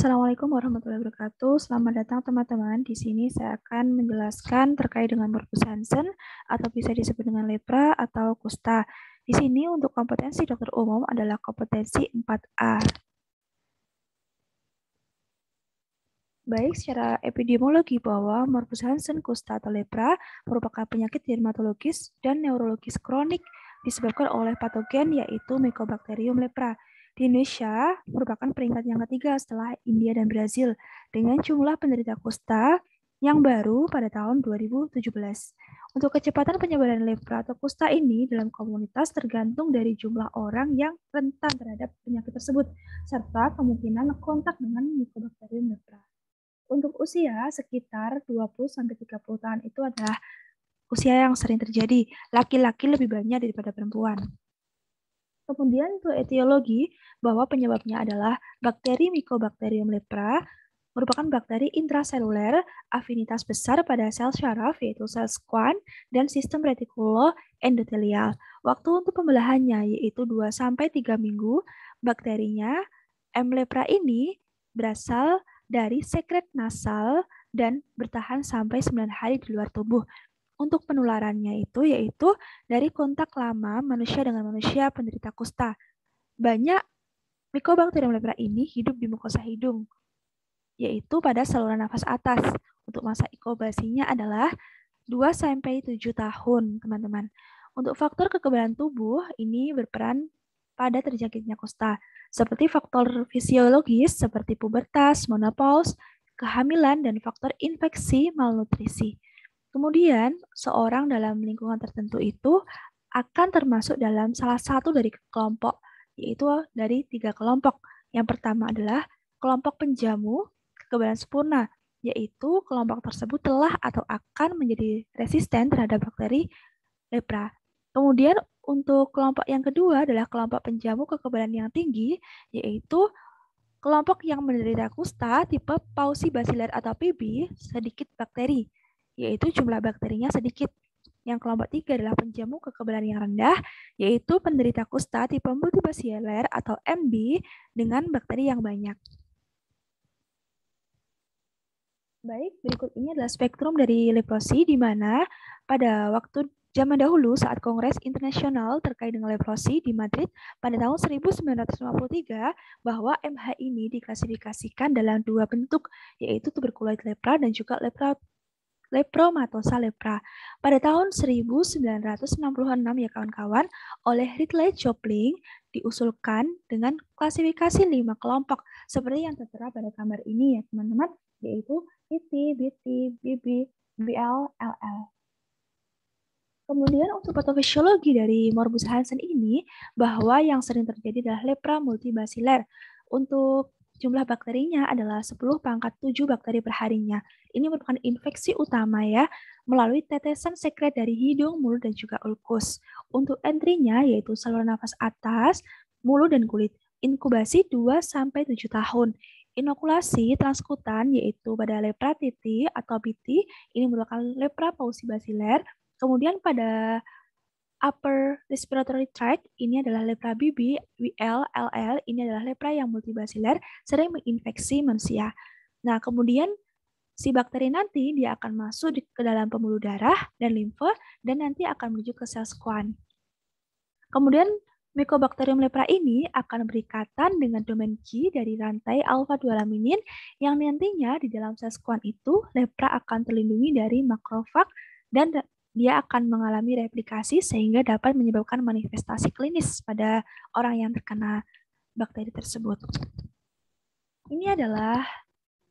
Assalamualaikum warahmatullahi wabarakatuh. Selamat datang teman-teman. Di sini saya akan menjelaskan terkait dengan morbus Hansen atau bisa disebut dengan lepra atau kusta. Di sini untuk kompetensi dokter umum adalah kompetensi 4A. Baik, secara epidemiologi bahwa morbus Hansen, kusta atau lepra merupakan penyakit dermatologis dan neurologis kronik disebabkan oleh patogen yaitu Mycobacterium lepra. Di Indonesia merupakan peringkat yang ketiga setelah India dan Brazil dengan jumlah penderita kusta yang baru pada tahun 2017. Untuk kecepatan penyebaran lepra atau kusta ini dalam komunitas tergantung dari jumlah orang yang rentan terhadap penyakit tersebut serta kemungkinan kontak dengan Mycobacterium lepra. Untuk usia sekitar 20-30 tahun itu adalah usia yang sering terjadi. Laki-laki lebih banyak daripada perempuan. Kemudian untuk etiologi bahwa penyebabnya adalah bakteri Mycobacterium lepra merupakan bakteri intraseluler afinitas besar pada sel syaraf yaitu sel Schwann dan sistem retikuloendotelial. Waktu untuk pembelahannya yaitu 2-3 minggu. Bakterinya M. lepra ini berasal dari sekret nasal dan bertahan sampai 9 hari di luar tubuh. Untuk penularannya itu yaitu dari kontak lama manusia dengan manusia penderita kusta. Banyak Mycobacterium lepra ini hidup di mukosa hidung, yaitu pada saluran nafas atas. Untuk masa inkubasinya adalah 2-7 tahun, teman-teman. Untuk faktor kekebalan tubuh ini berperan pada terjangkitnya kusta, seperti faktor fisiologis seperti pubertas, menopause, kehamilan, dan faktor infeksi malnutrisi. Kemudian, seorang dalam lingkungan tertentu itu akan termasuk dalam salah satu dari kelompok, yaitu dari 3 kelompok. Yang pertama adalah kelompok penjamu kekebalan sempurna, yaitu kelompok tersebut telah atau akan menjadi resisten terhadap bakteri lepra. Kemudian untuk kelompok yang kedua adalah kelompok penjamu kekebalan yang tinggi, yaitu kelompok yang menderita kusta tipe Pauci basilar atau PB sedikit bakteri, yaitu jumlah bakterinya sedikit. Yang kelompok 3 adalah penjamu kekebalan yang rendah, yaitu penderita kusta tipe multibasilar atau MB dengan bakteri yang banyak. Baik, berikut ini adalah spektrum dari leprosi di mana pada waktu zaman dahulu saat Kongres Internasional terkait dengan leprosi di Madrid pada tahun 1953 bahwa MH ini diklasifikasikan dalam 2 bentuk, yaitu tuberkulosis lepra dan juga lepromatosa lepra. Pada tahun 1966 ya kawan-kawan, oleh Ridley Jopling diusulkan dengan klasifikasi 5 kelompok seperti yang tertera pada gambar ini ya teman-teman, yaitu IT, BT, BB, BL, LL. Kemudian untuk patofisiologi dari morbus Hansen ini, bahwa yang sering terjadi adalah lepra multibasilar. Untuk jumlah bakterinya adalah 10⁻⁷ bakteri per harinya. Ini merupakan infeksi utama ya, melalui tetesan sekret dari hidung, mulut, dan juga ulkus. Untuk entry-nya yaitu saluran nafas atas, mulut, dan kulit. Inkubasi 2-7 tahun. Inokulasi transkutan yaitu pada lepra TT atau BT, ini merupakan lepra Pauci basilar. Kemudian pada upper respiratory tract, ini adalah lepra BB, WL, LL, ini adalah lepra yang multibasilar, sering menginfeksi manusia. Nah, kemudian si bakteri nanti dia akan masuk ke dalam pembuluh darah dan limfe, dan nanti akan menuju ke sel Schwann. Kemudian Mycobacterium lepra ini akan berikatan dengan domain G dari rantai alfa-2 laminin yang nantinya di dalam sel Schwann itu lepra akan terlindungi dari makrofag dan dia akan mengalami replikasi sehingga dapat menyebabkan manifestasi klinis pada orang yang terkena bakteri tersebut. Ini adalah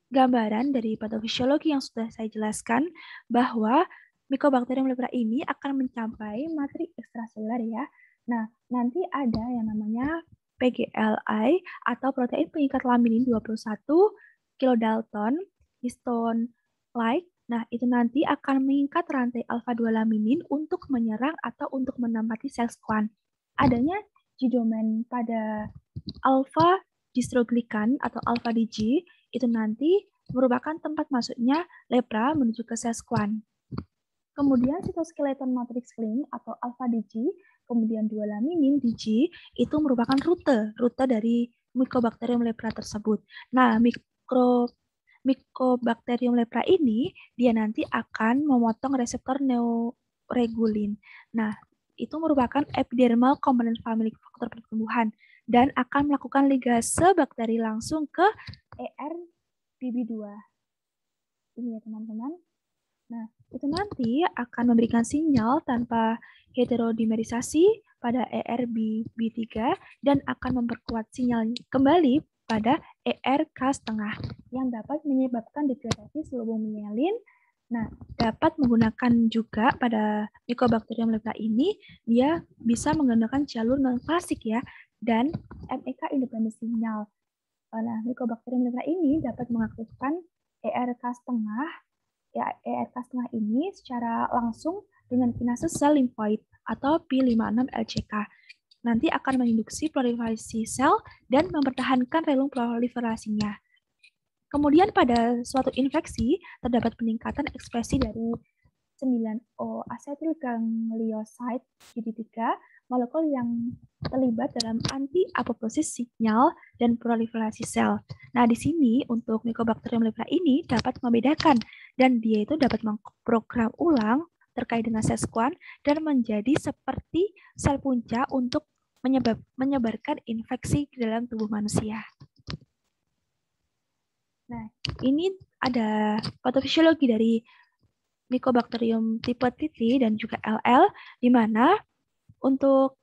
gambaran dari patofisiologi yang sudah saya jelaskan bahwa Mycobacterium lepra ini akan mencapai matrik ekstraseluler ya. Nah, nanti ada yang namanya PGLI atau protein pengikat laminin 21 kilodalton histone like. Nah, itu nanti akan mengikat rantai alfa-2 laminin untuk menyerang atau untuk menempati sel Schwann. Adanya G-domain pada alfa distroglikan atau alfa DG itu nanti merupakan tempat masuknya lepra menuju ke sel Schwann. Kemudian cytoskeleton matrix link atau alpha DG, kemudian 2 laminin DG itu merupakan rute dari Mycobacterium lepra tersebut. Nah, Mycobacterium lepra ini, dia nanti akan memotong reseptor neuregulin. Nah, itu merupakan epidermal component family faktor pertumbuhan dan akan melakukan ligase bakteri langsung ke ERBB2. Ini ya teman-teman. Nah, itu nanti akan memberikan sinyal tanpa heterodimerisasi pada ERBB3 dan akan memperkuat sinyal kembali pada ERK setengah yang dapat menyebabkan degradasi sulfonylurein. Nah, dapat menggunakan juga pada Mycobacterium lepra ini, dia bisa menggunakan jalur non-klasik ya, dan MEK independen sinyal. Nah, Mycobacterium lepra ini dapat mengaktifkan ERK setengah. Ya, ERK setengah ini secara langsung dengan kinase sel limfoid atau P56LCK. Nanti akan menginduksi proliferasi sel dan mempertahankan relung proliferasinya. Kemudian pada suatu infeksi terdapat peningkatan ekspresi dari 9O acetylganglioside GD3, molekul yang terlibat dalam anti-apoptosis sinyal dan proliferasi sel. Nah, di sini untuk Mycobacterium lepra ini dapat membedakan dan dia itu dapat memprogram ulang terkait dengan sesquan dan menjadi seperti sel punca untuk menyebarkan infeksi ke dalam tubuh manusia. Nah, ini ada patofisiologi dari Mycobacterium tipe TT dan juga LL, di mana untuk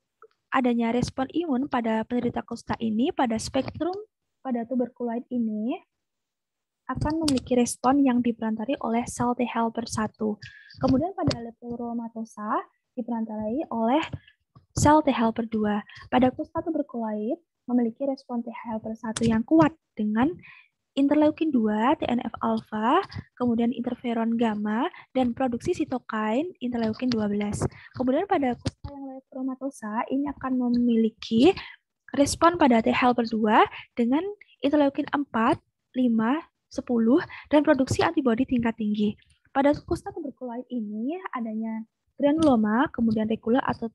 adanya respon imun pada penderita kusta ini pada spektrum pada tuberkuloid ini akan memiliki respon yang diperantarai oleh sel T helper 1. Kemudian pada Lepromatosa diperantarai oleh sel T helper 2. Pada kusta tuberkuloid memiliki respon T helper 1 yang kuat dengan interleukin 2, TNF alpha, kemudian interferon gamma, dan produksi sitokain interleukin 12. Kemudian pada kusta yang lepromatosa ini akan memiliki respon pada T helper 2 dengan interleukin 4, 5, 10, dan produksi antibodi tingkat tinggi. Pada kusta tuberkuloid ini adanya granuloma, kemudian regula atau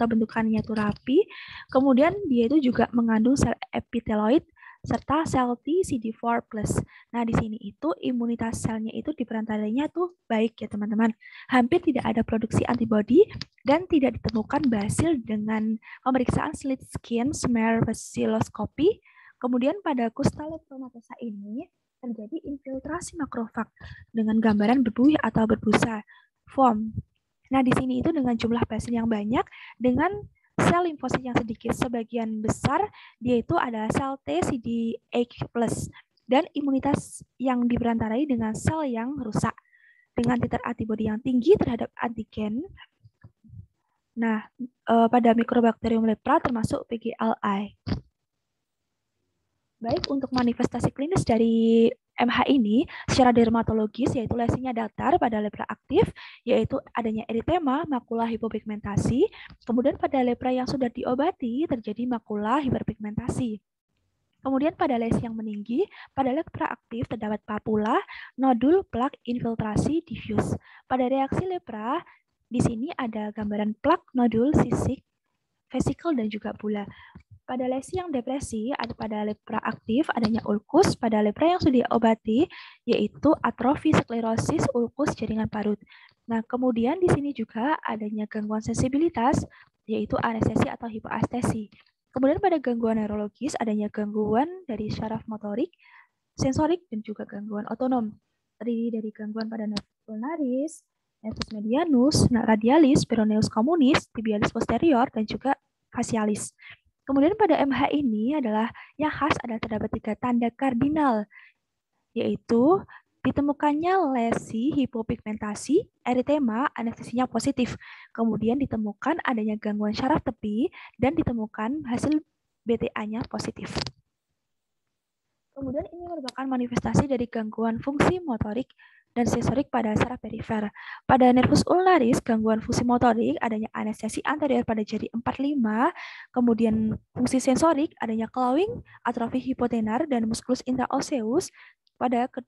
bentukannya itu rapi. Kemudian dia itu juga mengandung sel epiteloid serta sel T CD4+. Nah, di sini itu imunitas selnya itu diperantarainya tuh baik ya teman-teman. Hampir tidak ada produksi antibodi dan tidak ditemukan basil dengan pemeriksaan slit skin smear bacilloscopy. Kemudian pada kusta lepromatosa ini terjadi infiltrasi makrofag dengan gambaran berbuih atau berbusa foam. Nah, di sini itu dengan jumlah basil yang banyak dengan sel limfosit yang sedikit, sebagian besar dia itu adalah sel T CD8+ dan imunitas yang diperantarai dengan sel yang rusak dengan titer antibodi yang tinggi terhadap antigen. Nah, pada Mycobacterium lepra termasuk PGLI. Baik, untuk manifestasi klinis dari MH ini secara dermatologis yaitu lesinya datar pada lepra aktif, yaitu adanya eritema, makula hipopigmentasi. Kemudian pada lepra yang sudah diobati terjadi makula hiperpigmentasi. Kemudian pada lesi yang meninggi, pada lepra aktif terdapat papula, nodul, plak, infiltrasi, diffuse. Pada reaksi lepra, di sini ada gambaran plak, nodul, sisik, vesicle, dan juga bula. Pada lesi yang depresi, ada pada lepra aktif adanya ulkus, pada lepra yang sudah diobati yaitu atrofi sklerosis ulkus jaringan parut. Nah, kemudian di sini juga adanya gangguan sensibilitas yaitu anestesi atau hipoastesi. Kemudian pada gangguan neurologis adanya gangguan dari syaraf motorik, sensorik, dan juga gangguan otonom. Terdiri dari gangguan pada nervus ulnaris, nervus medianus, radialis, peroneus communis, tibialis posterior, dan juga facialis. Kemudian pada MH ini adalah yang khas adalah terdapat 3 tanda kardinal, yaitu ditemukannya lesi hipopigmentasi, eritema, anestesinya positif. Kemudian ditemukan adanya gangguan syaraf tepi dan ditemukan hasil BTA-nya positif. Kemudian ini merupakan manifestasi dari gangguan fungsi motorik dan sensorik pada saraf perifer. Pada nervus ulnaris, gangguan fungsi motorik adanya anestesi anterior pada jari 4-5, kemudian fungsi sensorik adanya clawing, atrofi hipotenar, dan musculus intraosseus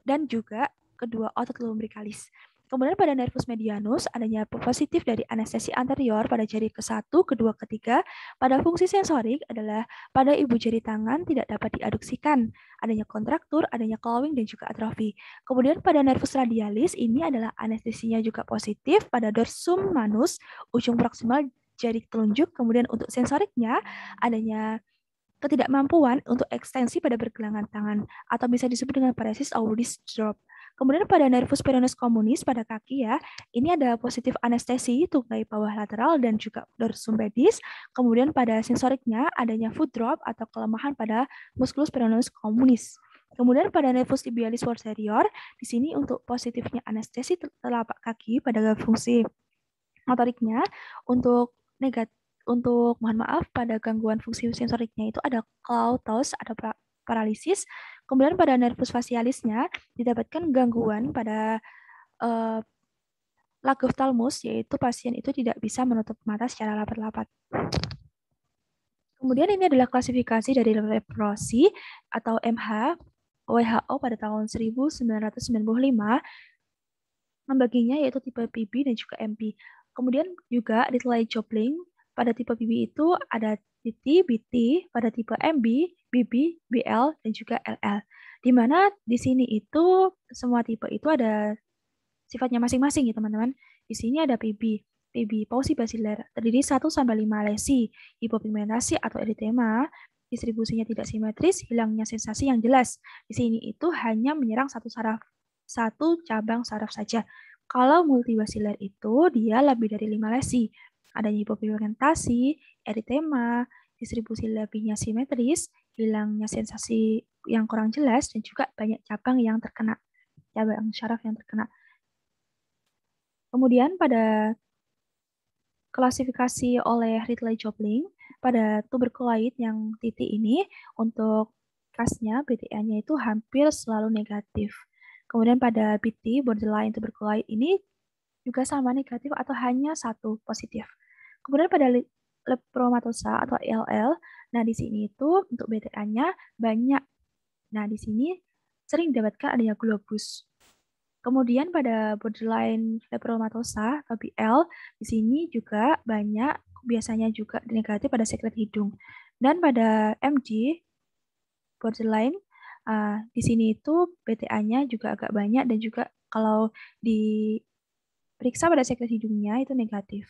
dan juga kedua otot lumbricalis. Kemudian pada nervus medianus adanya positif dari anestesi anterior pada jari ke-1, kedua, ketiga. Pada fungsi sensorik adalah pada ibu jari tangan tidak dapat diaduksikan, adanya kontraktur, adanya clawing dan juga atrofi. Kemudian pada nervus radialis ini adalah anestesinya juga positif pada dorsum manus, ujung proksimal jari telunjuk. Kemudian untuk sensoriknya adanya ketidakmampuan untuk ekstensi pada pergelangan tangan atau bisa disebut dengan paresis audis drop. Kemudian pada nervus peroneus communis pada kaki ya, ini ada positif anestesi tungkai bawah lateral dan juga dorsum pedis. Kemudian pada sensoriknya adanya foot drop atau kelemahan pada musculus peroneus communis. Kemudian pada nervus tibialis posterior, di sini untuk positifnya anestesi telapak kaki pada fungsi motoriknya, untuk mohon maaf pada gangguan fungsi sensoriknya itu ada claw toss, ada paralisis. Kemudian pada nervus facialisnya didapatkan gangguan pada lagophthalmus, yaitu pasien itu tidak bisa menutup mata secara rapat-rapat. Kemudian ini adalah klasifikasi dari leprosi atau MH WHO pada tahun 1995 membaginya yaitu tipe PB dan juga MP. Kemudian juga ditelai Jobling pada tipe PB itu ada TT, BT, pada tipe MB, BB, BL, dan juga LL. Di mana di sini itu semua tipe itu ada sifatnya masing-masing ya teman-teman. Di sini ada PB. PB, pausi basiler, terdiri 1-5 lesi, hipopigmentasi atau eritema, distribusinya tidak simetris, hilangnya sensasi yang jelas. Di sini itu hanya menyerang satu cabang saraf saja. Kalau multibasiler itu dia lebih dari 5 lesi. Adanya hipopigmentasi, eritema, distribusi lebihnya simetris, hilangnya sensasi yang kurang jelas, dan juga banyak cabang saraf yang terkena. Kemudian pada klasifikasi oleh Ridley Jobling, pada tuberkuloid yang titik ini, untuk kasnya, BTA-nya itu hampir selalu negatif. Kemudian pada BT, borderline tuberculosis ini juga sama negatif atau hanya satu positif. Kemudian pada lepromatosa atau LL, nah di sini itu untuk BTA-nya banyak. Nah di sini sering didapatkan adanya globus. Kemudian pada borderline lepromatosa atau BL, di sini juga banyak, biasanya juga negatif pada sekret hidung. Dan pada MG, borderline, di sini itu BTA-nya juga agak banyak dan juga kalau diperiksa pada sekret hidungnya itu negatif.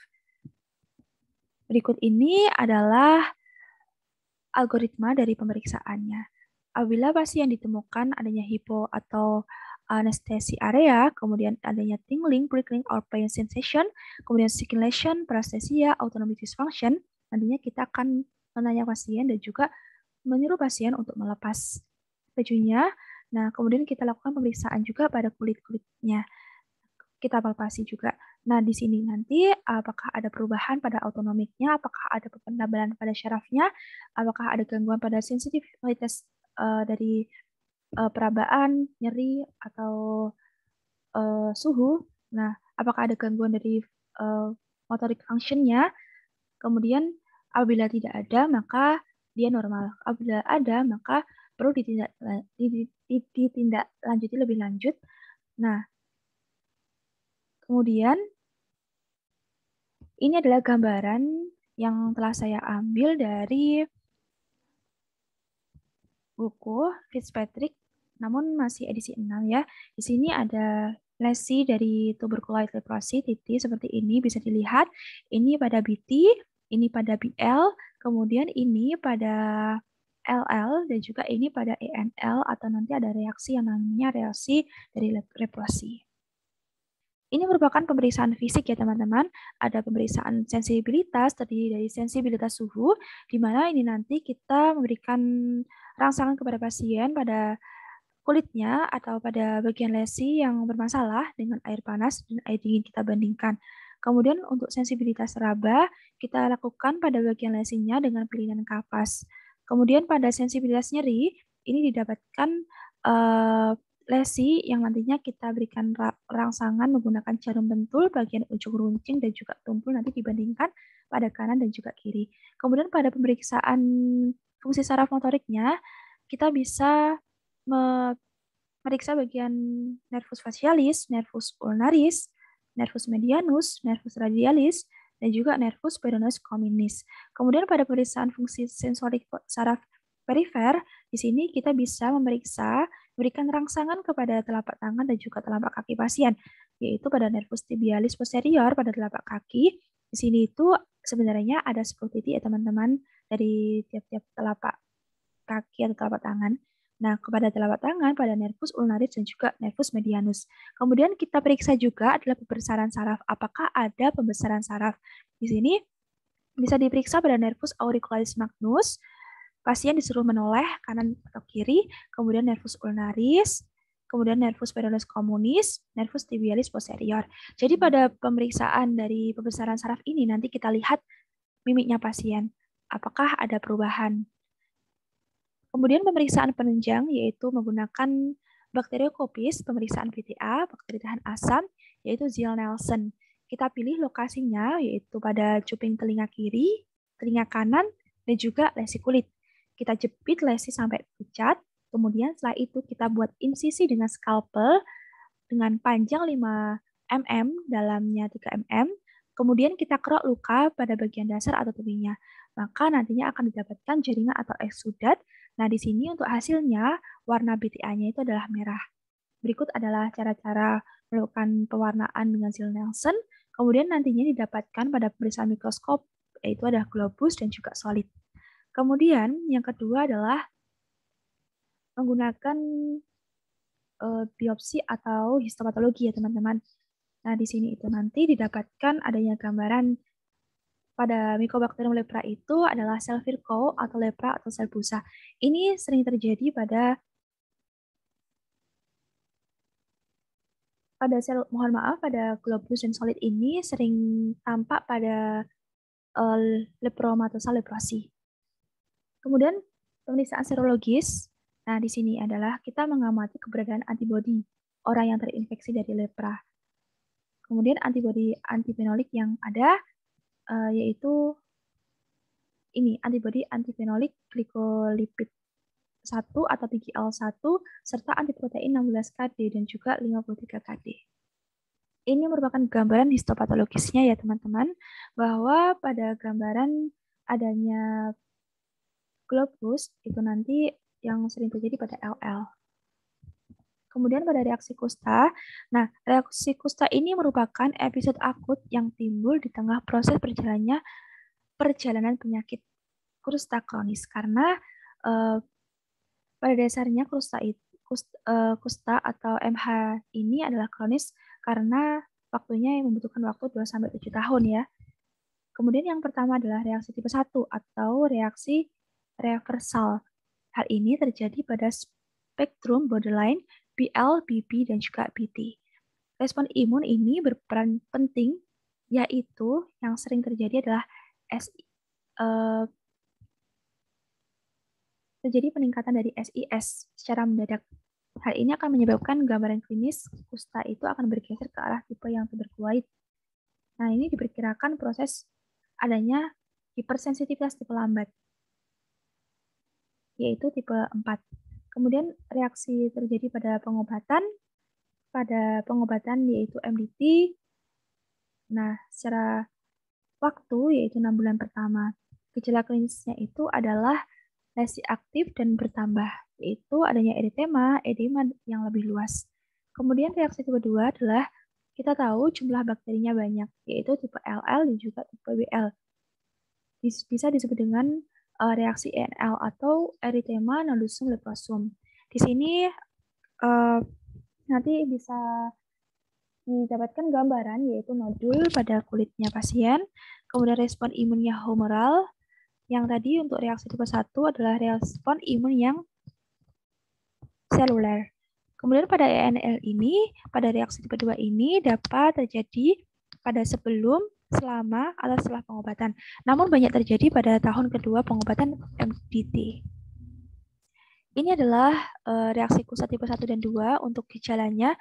Berikut ini adalah algoritma dari pemeriksaannya. Apabila pasien ditemukan adanya hipo atau anestesi area, kemudian adanya tingling, prickling, or pain sensation, kemudian skin lesion, paresthesia, autonomic dysfunction, nantinya kita akan menanya pasien dan juga menyuruh pasien untuk melepas bajunya. Nah, kemudian kita lakukan pemeriksaan juga pada kulit-kulitnya. Kita palpasi juga. Nah, di sini nanti apakah ada perubahan pada autonomiknya, apakah ada penebalan pada syarafnya, apakah ada gangguan pada sensitivitas dari perabaan, nyeri, atau suhu. Nah, apakah ada gangguan dari motorik function-nya. Kemudian apabila tidak ada, maka dia normal. Apabila ada, maka perlu ditindaklanjuti lebih lanjut. Nah, kemudian ini adalah gambaran yang telah saya ambil dari buku Fitzpatrick, namun masih edisi 6 ya. Di sini ada lesi dari tuberculosis leprosi titik seperti ini, bisa dilihat. Ini pada BT, ini pada BL, kemudian ini pada LL, dan juga ini pada ENL, atau nanti ada reaksi yang namanya reaksi dari leprosi. Ini merupakan pemeriksaan fisik ya teman-teman. Ada pemeriksaan sensibilitas, terdiri dari sensibilitas suhu, di mana ini nanti kita memberikan rangsangan kepada pasien pada kulitnya atau pada bagian lesi yang bermasalah dengan air panas dan air dingin kita bandingkan. Kemudian untuk sensibilitas raba, kita lakukan pada bagian lesinya dengan pilihan kapas. Kemudian pada sensibilitas nyeri, ini didapatkan lesi yang nantinya kita berikan rangsangan menggunakan jarum pentul bagian ujung runcing dan juga tumpul nanti dibandingkan pada kanan dan juga kiri. Kemudian pada pemeriksaan fungsi saraf motoriknya, kita bisa meriksa bagian nervus facialis, nervus ulnaris, nervus medianus, nervus radialis, dan juga nervus peroneus communis. Kemudian pada pemeriksaan fungsi sensorik saraf perifer, di sini kita bisa memberikan rangsangan kepada telapak tangan dan juga telapak kaki pasien, yaitu pada nervus tibialis posterior pada telapak kaki. Di sini itu sebenarnya ada 10 titik ya teman-teman dari tiap-tiap telapak kaki atau telapak tangan. Nah, kepada telapak tangan pada nervus ulnaris dan juga nervus medianus. Kemudian kita periksa juga adalah pembesaran saraf. Apakah ada pembesaran saraf? Di sini bisa diperiksa pada nervus auricularis magnus. Pasien disuruh menoleh kanan atau kiri, kemudian nervus ulnaris, kemudian nervus peroneus communis, nervus tibialis posterior. Jadi pada pemeriksaan dari pembesaran saraf ini nanti kita lihat mimiknya pasien. Apakah ada perubahan? Kemudian pemeriksaan penunjang yaitu menggunakan bakteriokopis, pemeriksaan VTA, bakteri tahan asam, yaitu Ziehl-Neelsen. Kita pilih lokasinya yaitu pada cuping telinga kiri, telinga kanan, dan juga lesi kulit. Kita jepit lesi sampai pucat, kemudian setelah itu kita buat insisi dengan skalpel dengan panjang 5 mm, dalamnya 3 mm, kemudian kita kerok luka pada bagian dasar atau tepinya. Maka nantinya akan didapatkan jaringan atau eksudat. Nah, di sini untuk hasilnya, warna BTA-nya itu adalah merah. Berikut adalah cara-cara melakukan pewarnaan dengan Ziehl-Neelsen. Kemudian nantinya didapatkan pada pemeriksaan mikroskop, yaitu ada globus dan juga solid. Kemudian yang kedua adalah menggunakan biopsi atau histopatologi ya teman-teman. Nah di sini itu nanti didapatkan adanya gambaran pada Mycobacterium lepra itu adalah sel Virchow atau lepra atau sel busa. Ini sering terjadi pada sel, mohon maaf, pada globus dan solid ini sering tampak pada lepromatosa leprosi. Kemudian pemeriksaan serologis. Nah, di sini adalah kita mengamati keberadaan antibodi orang yang terinfeksi dari lepra. Kemudian antibodi antifenolik yang ada yaitu ini antibodi antifenolik glikolipid 1 atau PGL1 serta antiprotein 16 KD dan juga 53 KD. Ini merupakan gambaran histopatologisnya ya teman-teman, bahwa pada gambaran adanya globus itu nanti yang sering terjadi pada LL. Kemudian pada reaksi kusta, nah reaksi kusta ini merupakan episode akut yang timbul di tengah proses perjalanan penyakit kusta kronis karena pada dasarnya kusta atau MH ini adalah kronis karena waktunya yang membutuhkan waktu 2-7 tahun ya. Kemudian yang pertama adalah reaksi tipe 1 atau reaksi reversal. Hal ini terjadi pada spektrum borderline BL, BB, dan juga BT. Respon imun ini berperan penting, yaitu yang sering terjadi adalah terjadi peningkatan dari SIS secara mendadak. Hal ini akan menyebabkan gambaran klinis kusta itu akan bergeser ke arah tipe yang tuberkuloid. Nah, ini diperkirakan proses adanya hipersensitivitas tipe lambat, yaitu tipe 4. Kemudian reaksi terjadi pada pengobatan yaitu MDT. Nah, secara waktu yaitu 6 bulan pertama. Gejala klinisnya itu adalah lesi aktif dan bertambah, yaitu adanya eritema, edema yang lebih luas. Kemudian reaksi tipe 2 adalah kita tahu jumlah bakterinya banyak, yaitu tipe LL dan juga tipe BL. Bisa disebut dengan reaksi ENL atau erythema nodosum leprosum. Di sini nanti bisa didapatkan gambaran yaitu nodul pada kulitnya pasien, kemudian respon imunnya humoral. Yang tadi untuk reaksi tipe 1 adalah respon imun yang seluler. Kemudian pada ENL ini, pada reaksi tipe 2 ini dapat terjadi pada sebelum, selama, atau setelah pengobatan. Namun banyak terjadi pada tahun kedua pengobatan MDT. Ini adalah reaksi kusta tipe 1 dan 2 untuk gejalanya.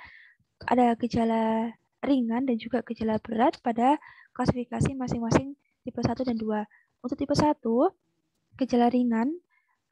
Ada gejala ringan dan juga gejala berat pada klasifikasi masing-masing tipe 1 dan 2. Untuk tipe 1, gejala ringan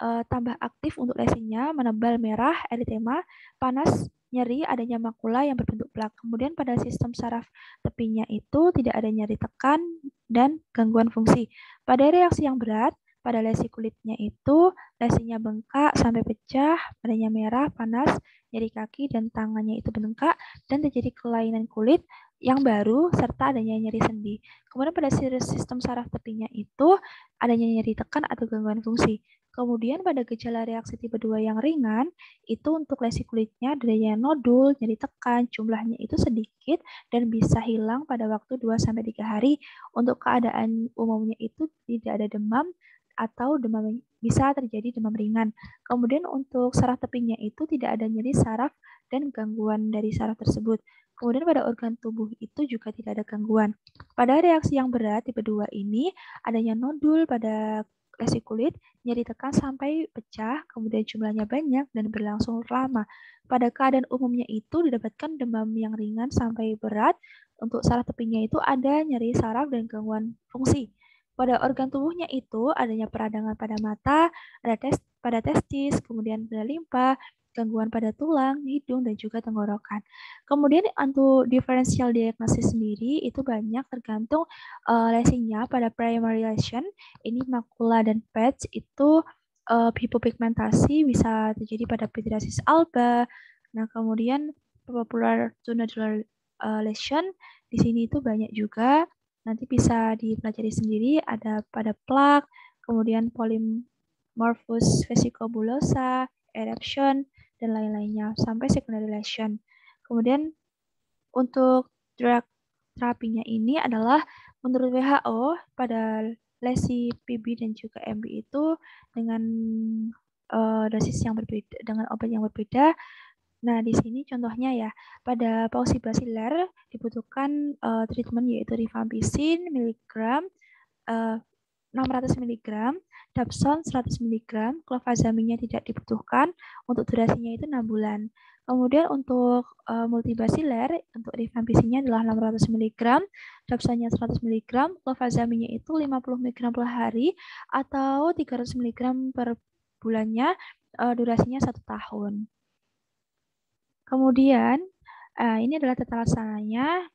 tambah aktif untuk lesinya, menebal merah, eritema, panas, nyeri, adanya makula yang berbentuk plak. Kemudian pada sistem saraf tepinya itu tidak ada nyeri tekan dan gangguan fungsi. Pada reaksi yang berat, pada lesi kulitnya itu lesinya bengkak sampai pecah, adanya merah, panas, nyeri kaki dan tangannya itu bengkak dan terjadi kelainan kulit yang baru serta adanya nyeri sendi. Kemudian pada sistem saraf tepinya itu adanya nyeri tekan atau gangguan fungsi. Kemudian pada gejala reaksi tipe 2 yang ringan, itu untuk lesi kulitnya adanya nodul, nyeri tekan, jumlahnya itu sedikit dan bisa hilang pada waktu 2-3 hari. Untuk keadaan umumnya itu tidak ada demam atau demam bisa terjadi demam ringan. Kemudian untuk saraf tepinya itu tidak ada nyeri saraf dan gangguan dari saraf tersebut. Kemudian pada organ tubuh itu juga tidak ada gangguan. Pada reaksi yang berat tipe 2 ini adanya nodul pada lesi kulit, nyeri tekan sampai pecah, kemudian jumlahnya banyak dan berlangsung lama. Pada keadaan umumnya itu didapatkan demam yang ringan sampai berat. Untuk saraf tepinya itu ada nyeri saraf dan gangguan fungsi. Pada organ tubuhnya itu adanya peradangan pada mata, pada testis, kemudian pada limpa, gangguan pada tulang, hidung, dan juga tenggorokan. Kemudian untuk differential diagnosis sendiri itu banyak tergantung lesinya. Pada primary lesion, ini makula dan patch itu hipopigmentasi bisa terjadi pada pityriasis alba. Nah, kemudian popular to nodular lesion di sini itu banyak juga. Nanti bisa dipelajari sendiri ada pada plak, kemudian polymorphous vesiculosa, eruption, dan lain-lainnya sampai secondary lesion. Kemudian untuk drug terapinya ini adalah menurut WHO pada lesi PB dan juga MB itu dengan dosis yang berbeda, dengan obat yang berbeda. Nah, di sini contohnya ya, pada pauci basiler dibutuhkan treatment yaitu rifampicin miligram 600 mg, dapson 100 mg, clofazamine tidak dibutuhkan, untuk durasinya itu 6 bulan. Kemudian untuk multibasiler, untuk rifampicin-nya adalah 600 mg, dapsonnya 100 mg, clofazamine itu 50 mg per hari atau 300 mg per bulannya, durasinya 1 tahun. Kemudian, ini adalah tata laksananya.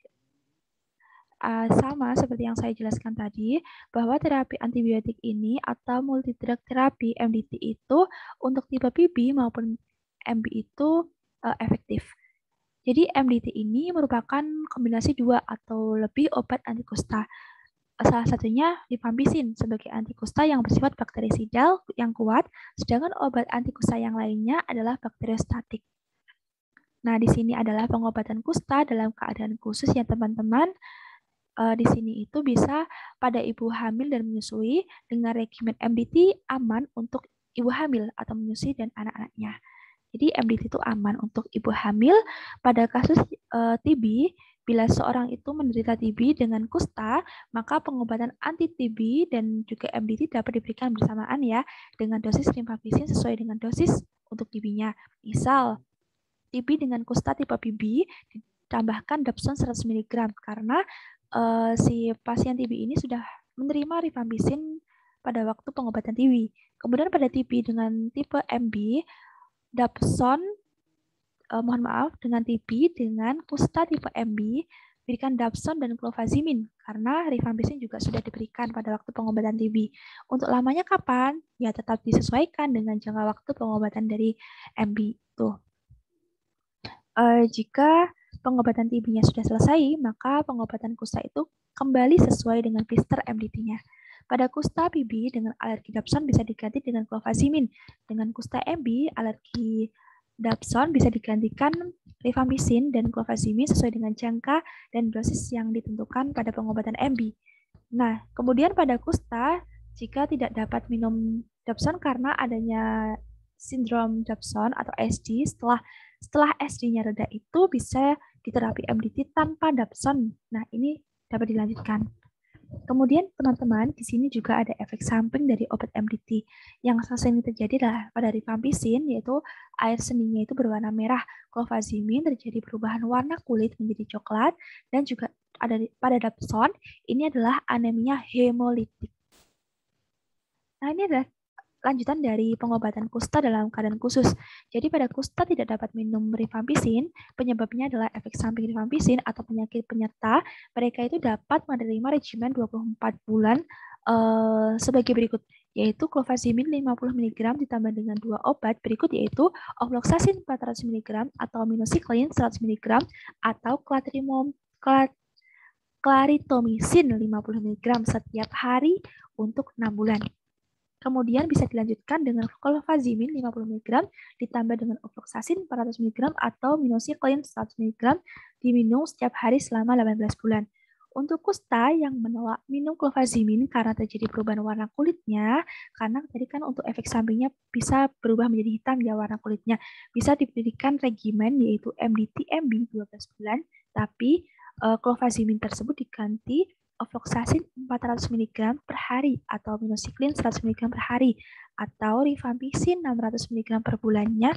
Sama seperti yang saya jelaskan tadi, bahwa terapi antibiotik ini atau multidrug terapi MDT itu untuk tipe PB maupun MB itu efektif. Jadi MDT ini merupakan kombinasi 2 atau lebih obat antikusta. Salah satunya rifampicin sebagai antikusta yang bersifat bakterisidal yang kuat, sedangkan obat antikusta yang lainnya adalah bakteriostatik. Nah, di sini adalah pengobatan kusta dalam keadaan khusus ya teman-teman. Di sini itu bisa pada ibu hamil dan menyusui dengan regimen MDT aman untuk ibu hamil atau menyusui dan anak-anaknya. Jadi MDT itu aman untuk ibu hamil. Pada kasus TB, bila seorang itu menderita TB dengan kusta, maka pengobatan anti-TB dan juga MDT dapat diberikan bersamaan ya dengan dosis rifampicin sesuai dengan dosis untuk TB-nya. Misal TB dengan kusta tipe PB ditambahkan dapson 100 mg karena si pasien TB ini sudah menerima rifampicin pada waktu pengobatan TB. Kemudian pada TB dengan tipe MB, dapson, dengan TB dengan kusta tipe MB, berikan dapson dan clofazimine karena rifampicin juga sudah diberikan pada waktu pengobatan TB. Untuk lamanya kapan? Ya tetap disesuaikan dengan jangka waktu pengobatan dari MB itu. Jika pengobatan TB-nya sudah selesai, maka pengobatan kusta itu kembali sesuai dengan blister MDT-nya. Pada kusta PB dengan alergi dapson bisa diganti dengan clofazimine. Dengan kusta MB, alergi dapson bisa digantikan rifampicin dan clofazimine sesuai dengan jangka dan dosis yang ditentukan pada pengobatan MB. Nah, kemudian pada kusta, jika tidak dapat minum dapson karena adanya sindrom dapson atau SD, setelah SD-nya reda itu bisa diterapi MDT tanpa dapson. Nah, ini dapat dilanjutkan. Kemudian teman-teman, di sini juga ada efek samping dari obat MDT. Yang sering terjadi adalah pada rifampicin, yaitu air seninya itu berwarna merah. Clofazimine terjadi perubahan warna kulit menjadi coklat, dan juga ada pada dapson, ini adalah anemia hemolitik. Nah, ini adalah lanjutan dari pengobatan kusta dalam keadaan khusus. Jadi pada kusta tidak dapat minum rifampicin, penyebabnya adalah efek samping rifampicin atau penyakit penyerta. Mereka itu dapat menerima regimen 24 bulan sebagai berikut, yaitu clofazimine 50 mg ditambah dengan 2 obat berikut, yaitu ofloxacin 400 mg atau minocycline 100 mg atau clarithromycin 50 mg setiap hari untuk 6 bulan. Kemudian bisa dilanjutkan dengan clofazimine 50 mg ditambah dengan ofloxacin 400 mg atau minocycline 100 mg diminum setiap hari selama 18 bulan. Untuk kusta yang menolak minum clofazimine karena terjadi perubahan warna kulitnya, karena tadi kan untuk efek sampingnya bisa berubah menjadi hitam ya warna kulitnya, bisa diberikan regimen yaitu MDT-MB 12 bulan, tapi clofazimine tersebut diganti ofloxacin 400 mg per hari atau minocycline 100 mg per hari atau rifampicin 600 mg per bulannya,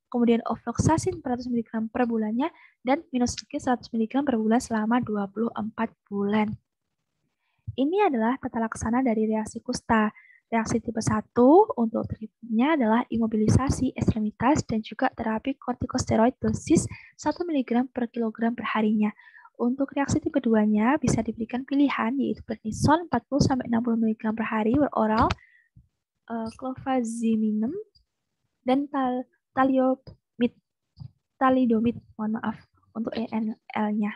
kemudian ofloxacin 400 mg per bulannya, dan minocycline 100 mg per bulan selama 24 bulan. Ini adalah tata laksana dari reaksi kusta. Reaksi tipe 1 untuk treatmentnya adalah imobilisasi ekstremitas dan juga terapi kortikosteroid dosis 1 mg per kilogram per harinya. Untuk reaksi tipe 2-nya bisa diberikan pilihan yaitu prednison 40-60 mg per hari beroral, clofazimine, dan thalidomide, mohon maaf, untuk ENL-nya.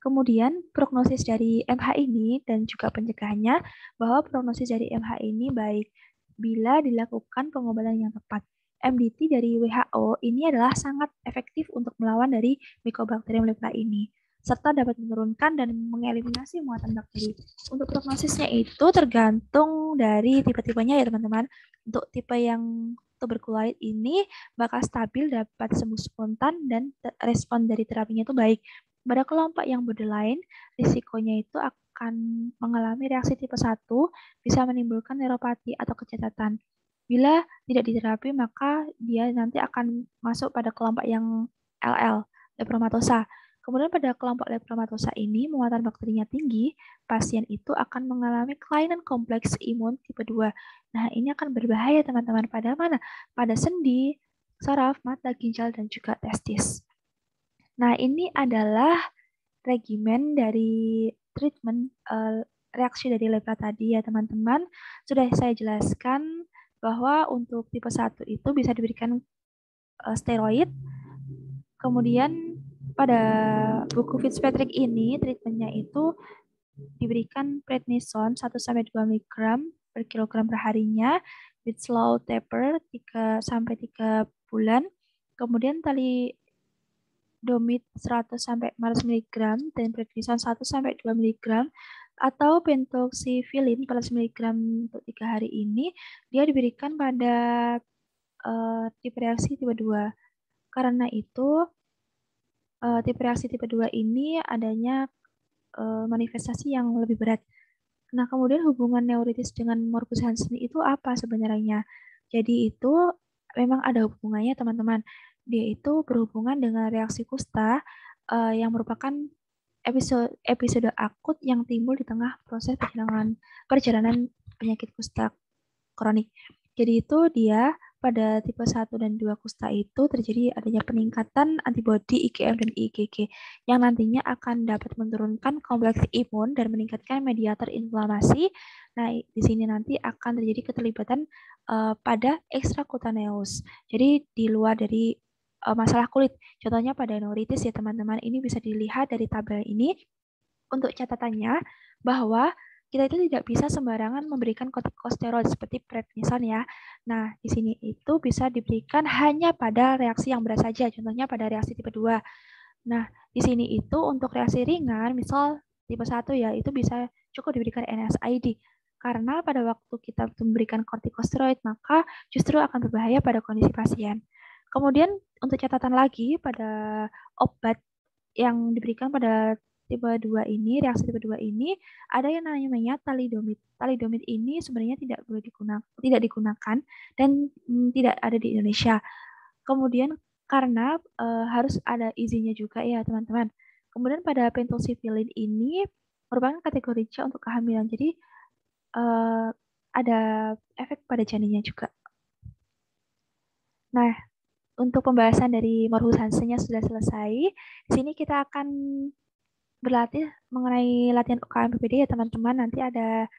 Kemudian prognosis dari MH ini dan juga pencegahannya, bahwa prognosis dari MH ini baik bila dilakukan pengobatan yang tepat. MDT dari WHO ini adalah sangat efektif untuk melawan dari Mycobacterium lepra ini, serta dapat menurunkan dan mengeliminasi muatan bakteri. Untuk prognosisnya itu tergantung dari tipe-tipenya ya teman-teman. Untuk tipe yang tuberkuloid ini bakal stabil, dapat sembuh spontan, dan respon dari terapinya itu baik. Pada kelompok yang borderline, risikonya itu akan mengalami reaksi tipe 1, bisa menimbulkan neuropati atau kecacatan. Bila tidak diterapi, maka dia nanti akan masuk pada kelompok yang LL, lepromatosa. Kemudian pada kelompok lepromatosa ini, muatan bakterinya tinggi, pasien itu akan mengalami kelainan kompleks imun tipe 2. Nah, ini akan berbahaya teman-teman pada mana? Pada sendi, saraf, mata, ginjal, dan juga testis. Nah, ini adalah regimen dari treatment reaksi dari lepra tadi ya teman-teman. Sudah saya jelaskan bahwa untuk tipe 1 itu bisa diberikan steroid. Kemudian pada buku Fitzpatrick ini treatmentnya itu diberikan prednison 1-2 mg per kilogram per harinya with slow taper 3-3 bulan. Kemudian thalidomide 100-400 mg dan prednison 1-2 mg atau pentoxifilin 400 mg untuk 3 hari ini dia diberikan pada tipe reaksi tipe 2. Karena itu tipe reaksi tipe 2 ini adanya manifestasi yang lebih berat. Nah, kemudian hubungan neuritis dengan morbus Hansen itu apa sebenarnya? Jadi itu memang ada hubungannya teman-teman. Dia itu berhubungan dengan reaksi kusta yang merupakan episode akut yang timbul di tengah proses perjalanan penyakit kusta kronik. Jadi itu dia pada tipe 1 dan 2 kusta itu terjadi adanya peningkatan antibodi IgM dan IgG yang nantinya akan dapat menurunkan kompleks imun dan meningkatkan mediator inflamasi. Nah, di sini nanti akan terjadi keterlibatan pada ekstrakutaneus. Jadi di luar dari masalah kulit. Contohnya pada neuritis ya teman-teman. Ini bisa dilihat dari tabel ini. Untuk catatannya bahwa kita itu tidak bisa sembarangan memberikan kortikosteroid seperti prednison ya. Nah, di sini itu bisa diberikan hanya pada reaksi yang berat saja, contohnya pada reaksi tipe 2. Nah, di sini itu untuk reaksi ringan, misal tipe 1 ya, itu bisa cukup diberikan NSAID. Karena pada waktu kita memberikan kortikosteroid, maka justru akan berbahaya pada kondisi pasien. Kemudian untuk catatan lagi pada obat yang diberikan pada tipe 2 ini, reaksi tipe 2 ini, ada yang namanya thalidomide. Thalidomide ini sebenarnya tidak digunakan dan tidak ada di Indonesia. Kemudian karena harus ada izinnya juga ya teman-teman. Kemudian pada pentoxifilin ini merupakan kategori C untuk kehamilan. Jadi ada efek pada janinnya juga. Nah, untuk pembahasan dari Morhus Hansen-nya sudah selesai. Di sini kita akan berlatih mengenai latihan UKM PPD ya teman-teman. Nanti ada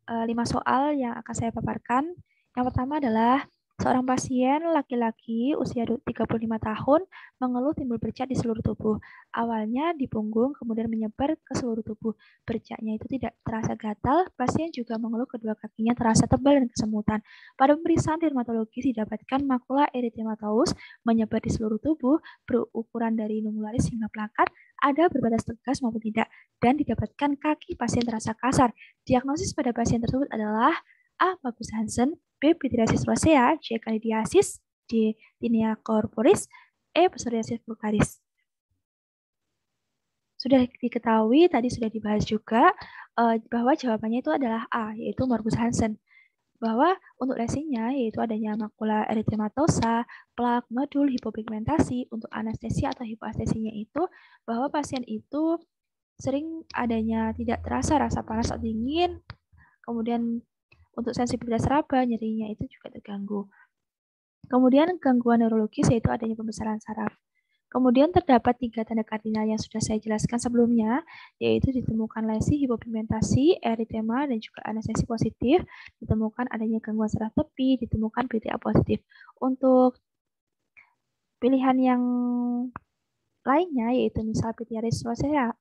5 soal yang akan saya paparkan. Yang pertama adalah seorang pasien laki-laki usia 35 tahun mengeluh timbul bercak di seluruh tubuh. Awalnya di punggung, kemudian menyebar ke seluruh tubuh. Bercaknya itu tidak terasa gatal, pasien juga mengeluh kedua kakinya terasa tebal dan kesemutan. Pada pemeriksaan dermatologis didapatkan makula erythematosus menyebar di seluruh tubuh, berukuran dari numularis hingga plakat, ada berbatas tegas maupun tidak, dan didapatkan kaki pasien terasa kasar. Diagnosis pada pasien tersebut adalah A. Morhus Hansen, B. Pityriasis rosea, C. Candidiasis, D. Tinea corporis, E. Psoriasis vulgaris. Sudah diketahui, tadi sudah dibahas juga bahwa jawabannya itu adalah A, yaitu Morhus Hansen. Bahwa untuk lesinya yaitu adanya makula erythematosa, plak, nodul, hipopigmentasi. Untuk anestesia atau hipoestesinya itu bahwa pasien itu sering adanya tidak terasa rasa panas atau dingin, kemudian untuk sensibilitas raba, nyerinya itu juga terganggu. Kemudian gangguan neurologis yaitu adanya pembesaran saraf. Kemudian terdapat 3 tanda kardinal yang sudah saya jelaskan sebelumnya, yaitu ditemukan lesi, hipopigmentasi, eritema, dan juga anestesi positif, ditemukan adanya gangguan saraf tepi, ditemukan BTA positif. Untuk pilihan yang lainnya, yaitu misal pityriasis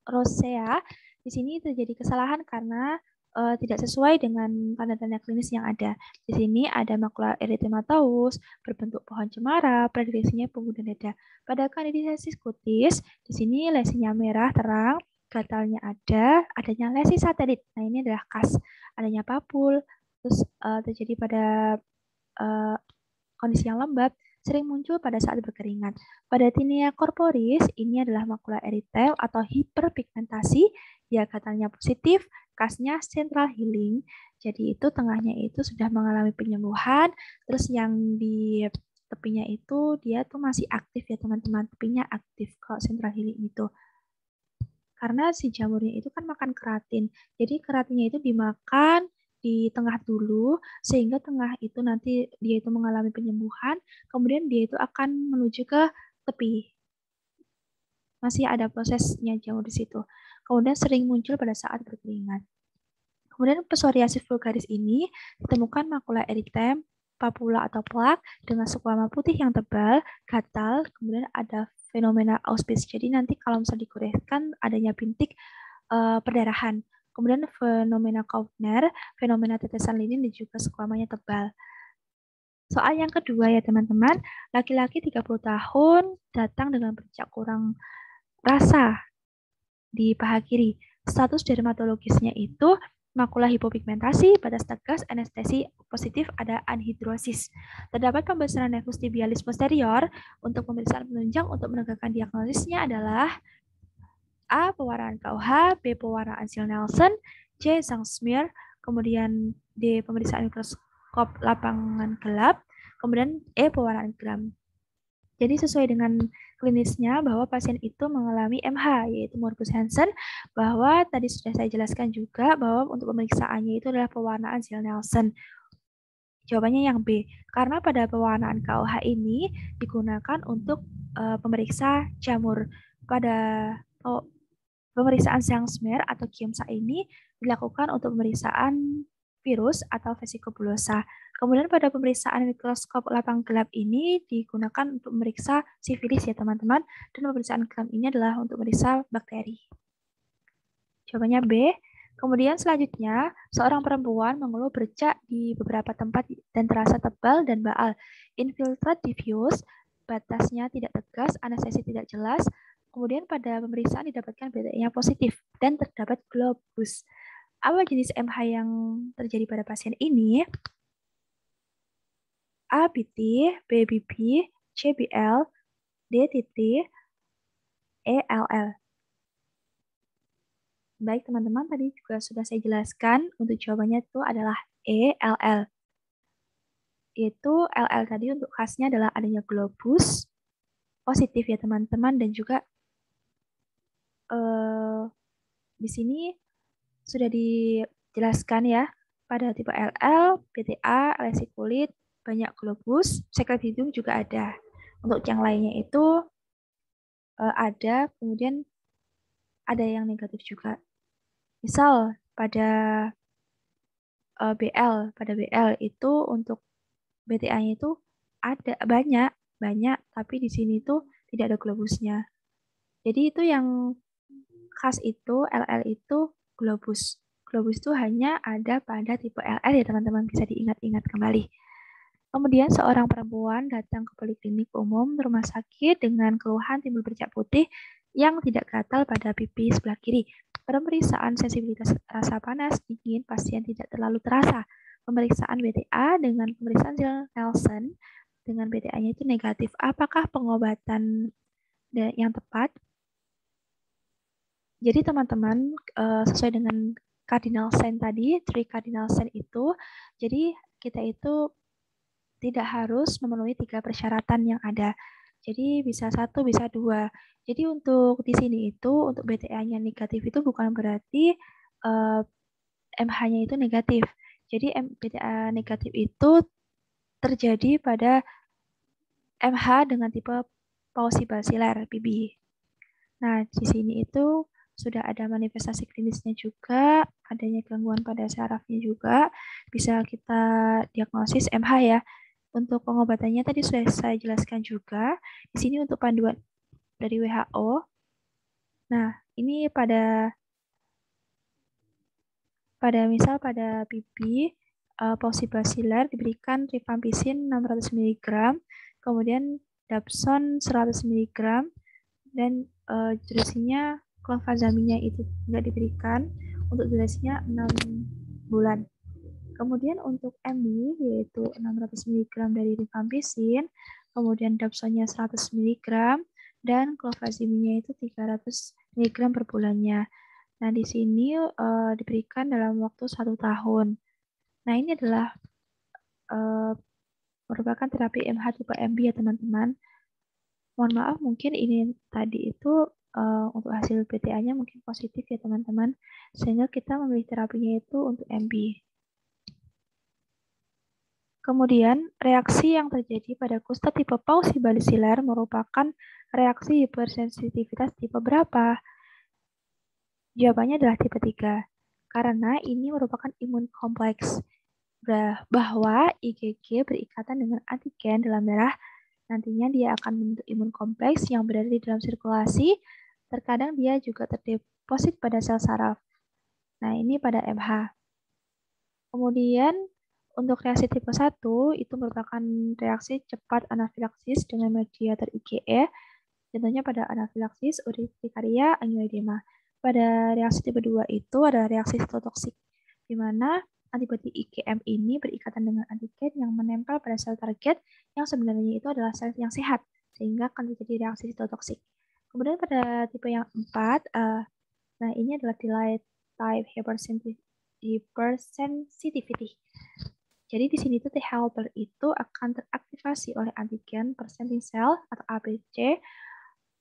rosea, di sini terjadi kesalahan karena tidak sesuai dengan tanda-tanda klinis yang ada. Di sini ada makula erythematosus, berbentuk pohon cemara, predileksinya punggung dan dada. Pada candidiasis cutis, di sini lesinya merah terang, gatalnya ada, adanya lesi satelit. Nah, ini adalah khas. Adanya papul, terus terjadi pada kondisi yang lembab, sering muncul pada saat berkeringat. Pada tinea corporis, ini adalah makula eritel atau hiperpigmentasi, ya katanya positif, khasnya central healing. Jadi itu tengahnya itu sudah mengalami penyembuhan, terus yang di tepinya itu dia tuh masih aktif ya teman-teman, tepinya aktif kalau central healing itu. Karena si jamurnya itu kan makan keratin. Jadi keratinnya itu dimakan di tengah dulu, sehingga tengah itu nanti dia itu mengalami penyembuhan, kemudian dia itu akan menuju ke tepi. Masih ada prosesnya jamur di situ. Kemudian sering muncul pada saat berkeringat. Kemudian psoriasis vulgaris ini ditemukan makula eritem, papula atau plak dengan sekuama putih yang tebal, gatal, kemudian ada fenomena auspis. Jadi nanti kalau misalnya dikoreksikan adanya bintik perdarahan. Kemudian fenomena Kaufner, fenomena tetesan linin dan juga sekuamanya tebal. Soal yang kedua ya teman-teman, laki-laki 30 tahun datang dengan bercak kurang rasa di paha kiri. Status dermatologisnya itu makula hipopigmentasi, batas tegas, anestesi positif, ada anhidrosis. Terdapat pembesaran nervus tibialis posterior. Untuk pemeriksaan penunjang untuk menegakkan diagnosisnya adalah A. Pewarnaan KUH, B. Pewarnaan Ziehl-Neelsen, C. Zangsmere, kemudian D. Pemeriksaan mikroskop lapangan gelap, kemudian E. Pewarnaan gram. Jadi sesuai dengan klinisnya bahwa pasien itu mengalami MH, yaitu Morhus Hansen, bahwa tadi sudah saya jelaskan juga bahwa untuk pemeriksaannya itu adalah pewarnaan Ziehl-Neelsen. Jawabannya yang B, karena pada pewarnaan KUH ini digunakan untuk pemeriksa jamur. Pada pemeriksaan Zangsmere atau Kiemsa ini dilakukan untuk pemeriksaan virus atau vesikobulosa. Kemudian pada pemeriksaan mikroskop lapang gelap ini digunakan untuk memeriksa sifilis ya teman-teman, dan pemeriksaan gram ini adalah untuk memeriksa bakteri. Jawabannya B. Kemudian selanjutnya, seorang perempuan mengeluh bercak di beberapa tempat dan terasa tebal dan baal. Infiltrat diffuse, batasnya tidak tegas, anestesi tidak jelas. Kemudian pada pemeriksaan didapatkan BTA positif dan terdapat globus. Apa jenis MH yang terjadi pada pasien ini? A. BT, B. BP, C. BL, D. TT, E. LL. Baik teman-teman, tadi juga sudah saya jelaskan untuk jawabannya itu adalah E, LL. Itu LL tadi untuk khasnya adalah adanya globus positif ya teman-teman, dan juga di sini sudah dijelaskan ya pada tipe LL, BTA, lesi kulit, banyak globus, sekret hidung juga ada. Untuk yang lainnya itu ada, kemudian ada yang negatif juga. Misal pada BL itu untuk BTA-nya itu ada banyak, tapi di sini tuh tidak ada globusnya. Jadi itu yang khas itu LL itu globus. Globus itu hanya ada pada tipe LL ya teman-teman, bisa diingat-ingat kembali. Kemudian seorang perempuan datang ke poliklinik umum rumah sakit dengan keluhan timbul bercak putih yang tidak gatal pada pipi sebelah kiri. Pemeriksaan sensibilitas rasa panas dingin pasien tidak terlalu terasa. Pemeriksaan BTA dengan pemeriksaan Nielsen dengan BTA-nya itu negatif. Apakah pengobatan yang tepat? Jadi teman-teman sesuai dengan cardinal sign tadi, 3 cardinal sign itu, jadi kita itu tidak harus memenuhi 3 persyaratan yang ada. Jadi bisa 1, bisa 2. Jadi untuk di sini itu untuk BTA-nya negatif itu bukan berarti MH-nya itu negatif. Jadi BTA negatif itu terjadi pada MH dengan tipe pausi basilar PB. Nah, di sini itu sudah ada manifestasi klinisnya juga, adanya gangguan pada sarafnya juga, bisa kita diagnosis MH ya. Untuk pengobatannya tadi sudah saya jelaskan juga. Di sini untuk panduan dari WHO. Nah, ini pada misal pada pipi pausi basilar diberikan rifampicin 600 mg, kemudian dapson 100 mg, dan durasinya clofazamine itu tidak diberikan untuk durasinya 6 bulan. Kemudian untuk MB yaitu 600 mg dari rifampicin, kemudian dapsonnya 100 mg, dan clofazimine itu 300 mg per bulannya. Nah, di sini diberikan dalam waktu 1 tahun. Nah, ini adalah merupakan terapi MH tipe MB ya teman-teman. Mohon maaf mungkin ini tadi itu untuk hasil BTA-nya mungkin positif ya teman-teman, sehingga kita memilih terapinya itu untuk MB. Kemudian, reaksi yang terjadi pada kusta tipe pausi basilar merupakan reaksi hipersensitivitas tipe berapa? Jawabannya adalah tipe 3, karena ini merupakan imun kompleks, bahwa IgG berikatan dengan antigen dalam darah. Nantinya dia akan membentuk imun kompleks yang berada di dalam sirkulasi. Terkadang dia juga terdeposit pada sel saraf. Nah, ini pada MH. Kemudian, untuk reaksi tipe 1 itu merupakan reaksi cepat anafilaksis dengan mediator IgE. Contohnya pada anafilaksis urtikaria angioedema. Pada reaksi tipe 2 itu ada reaksi sitotoksik, di mana antibodi IgM ini berikatan dengan antigen yang menempel pada sel target yang sebenarnya itu adalah sel yang sehat, sehingga akan terjadi reaksi sitotoksik. Kemudian pada tipe yang 4, nah ini adalah delayed type hypersensitivity. Jadi di sini tuh T helper itu akan teraktivasi oleh antigen presenting cell atau ABC.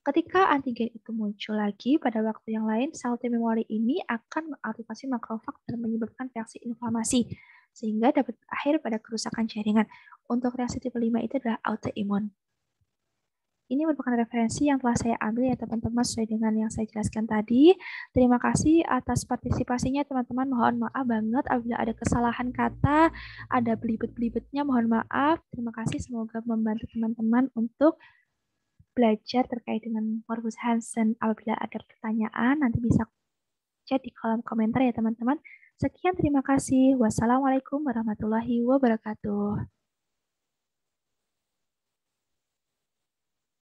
Ketika antigen itu muncul lagi pada waktu yang lain, sel T memori ini akan mengaktifasi makrofag dan menyebabkan reaksi inflamasi, sehingga dapat berakhir pada kerusakan jaringan. Untuk reaksi tipe 5 itu adalah autoimun. Ini merupakan referensi yang telah saya ambil ya teman-teman sesuai dengan yang saya jelaskan tadi. Terima kasih atas partisipasinya teman-teman. Mohon maaf banget apabila ada kesalahan kata, ada belibet-belibetnya, mohon maaf. Terima kasih, semoga membantu teman-teman untuk belajar terkait dengan Morbus Hansen. Apabila ada pertanyaan, nanti bisa chat di kolom komentar ya teman-teman. Sekian, terima kasih. Wassalamualaikum warahmatullahi wabarakatuh.